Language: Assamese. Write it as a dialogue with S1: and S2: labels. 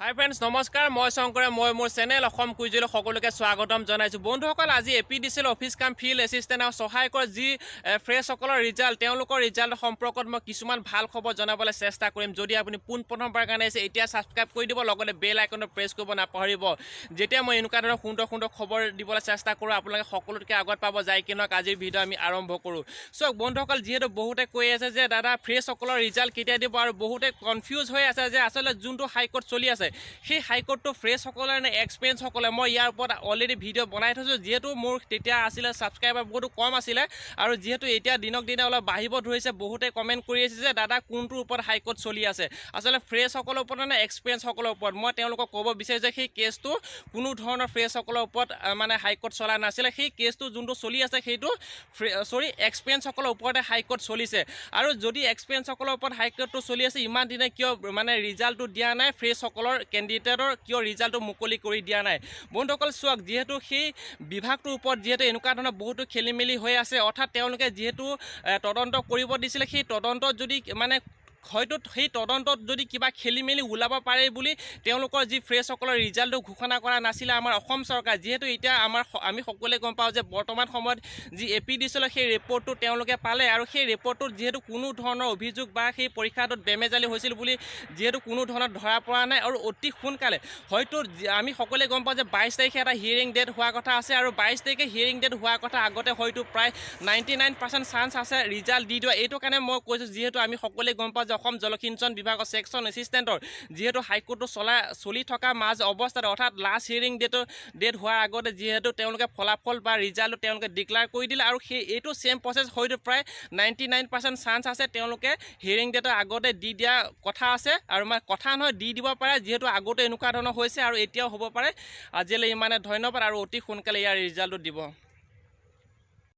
S1: হাই ফ্ৰেন্ডছ নমস্কাৰ মই শংকৰে মই মোৰ চেনেল অসম কুইজলৈ সকলোকে স্বাগতম জনাইছোঁ বন্ধুসকল আজি এপিডিচিএল অফিচ কাম ফিল্ড এছিষ্টেণ্ট আৰু সহায়কৰ যি ফ্ৰেছসকলৰ ৰিজাল্ট তেওঁলোকৰ ৰিজাল্ট সম্পৰ্কত মই কিছুমান ভাল খবৰ জনাবলৈ চেষ্টা কৰিম যদি আপুনি পোনপ্ৰথমবাৰৰ কাৰণে আছে এতিয়া ছাবস্ক্ৰাইব কৰি দিব লগতে বেল আইকনটো প্ৰেছ কৰিব নাপাহৰিব যেতিয়া মই এনেকুৱা ধৰণৰ সুন্দৰ খবৰ দিবলৈ চেষ্টা কৰোঁ আপোনালোকে সকলোতকৈ আগত পাব যায় কি নহওক আজিৰ ভিডিঅ' আমি আৰম্ভ কৰোঁ চাওক বন্ধুসকল যিহেতু বহুতে কৈ আছে যে দাদা ফ্ৰেছসকলৰ ৰিজাল্ট কেতিয়া দিব আৰু বহুতে কনফিউজ হৈ আছে যে আচলতে যোনটো হাইকোৰ্ট চলি আছে সেই হাইকোৰ্টটো ফ্ৰেছসকলে নে এক্সপেৰিয়েঞ্চসকলে মই ইয়াৰ ওপৰত অলৰেডি ভিডিঅ' বনাই থৈছোঁ যিহেতু মোৰ তেতিয়া আছিলে ছাবস্ক্ৰাইবাৰ বহুতো কম আছিলে আৰু যিহেতু এতিয়া দিনক দিনে অলপ বাঢ়িব ধৰিছে বহুতে কমেণ্ট কৰি আছে যে দাদা কোনটোৰ ওপৰত হাইকোৰ্ট চলি আছে আচলতে ফ্ৰেছসকলৰ ওপৰত নে এক্সপেৰিয়েঞ্চসকলৰ ওপৰত মই তেওঁলোকক ক'ব বিচাৰিছোঁ যে সেই কেছটো কোনো ধৰণৰ ফ্ৰেছসকলৰ ওপৰত মানে হাইকোৰ্ট চলা নাছিলে সেই কেছটো যোনটো চলি আছে সেইটো এক্সপেৰিয়েঞ্চসকলৰ ওপৰতে হাইকোৰ্ট চলিছে আৰু যদি এক্সপেৰিয়েঞ্চসকলৰ ওপৰত হাইকোৰ্টটো চলি আছে ইমান দিনে কিয় মানে ৰিজাল্টটো দিয়া নাই ফ্ৰেছসকলৰ কেণ্ডিডেটৰ কিয় ৰিজাল্টটো মুকলি কৰি দিয়া নাই বন্ধুসকল চাওক যিহেতু সেই বিভাগটোৰ ওপৰত যিহেতু এনেকুৱা ধৰণৰ বহুতো খেলি মেলি হৈ আছে অৰ্থাৎ তেওঁলোকে যিহেতু তদন্ত কৰিব দিছিলে সেই তদন্তত যদি মানে হয়তো সেই তদন্তত যদি কিবা খেলি মেলি ওলাব পাৰে বুলি তেওঁলোকৰ যি ফ্ৰেছসকলৰ ৰিজাল্টটো ঘোষণা কৰা নাছিলে আমাৰ অসম চৰকাৰ যিহেতু এতিয়া আমি সকলোৱে গম পাওঁ যে বৰ্তমান সময়ত যি এপিডিচিএলৰ সেই ৰিপৰ্টটো তেওঁলোকে পালে আৰু সেই ৰিপৰ্টটোত যিহেতু কোনো ধৰণৰ অভিযোগ বা সেই পৰীক্ষাটোত বেমেজালি হৈছিল বুলি যিহেতু কোনো ধৰণৰ ধৰা পৰা নাই আৰু অতি সোনকালে হয়তো আমি সকলোৱে গম পাওঁ যে 22 তাৰিখে এটা হিয়াৰিং ডেট হোৱাৰ কথা আছে আৰু 22 তাৰিখে হিয়াৰিং ডেট হোৱাৰ কথা আগতে হয়তো প্ৰায় 99% চান্স আছে ৰিজাল্ট দি দিয়া এইটো কাৰণে মই কৈছোঁ যিহেতু আমি সকলোৱে গম পাওঁ অসম জলসিঞ্চন বিভাগৰ ছেকশ্যন এছিষ্টেণ্টৰ যিহেতু হাইকোৰ্টটো চলি থকা মাজ অৱস্থাত অৰ্থাৎ লাষ্ট হিয়াৰিং ডেট হোৱাৰ আগতে যিহেতু তেওঁলোকে ফলাফল বা ৰিজাল্টটো তেওঁলোকে ডিক্লেয়াৰ কৰি দিলে আৰু সেই এইটো ছেম প্ৰচেছ হয়তো প্ৰায় 99% চান্স আছে তেওঁলোকে হিয়াৰিং ডেটৰ আগতে দি দিয়া কথা আছে আৰু মানে কথা নহয় দি দিব পাৰে যিহেতু আগতে এনেকুৱা ধৰণৰ হৈছে আৰু এতিয়াও হ'ব পাৰে আজিলৈ ইমানে ধন্যবাদ আৰু অতি সোনকালে ইয়াৰ ৰিজাল্টটো দিব।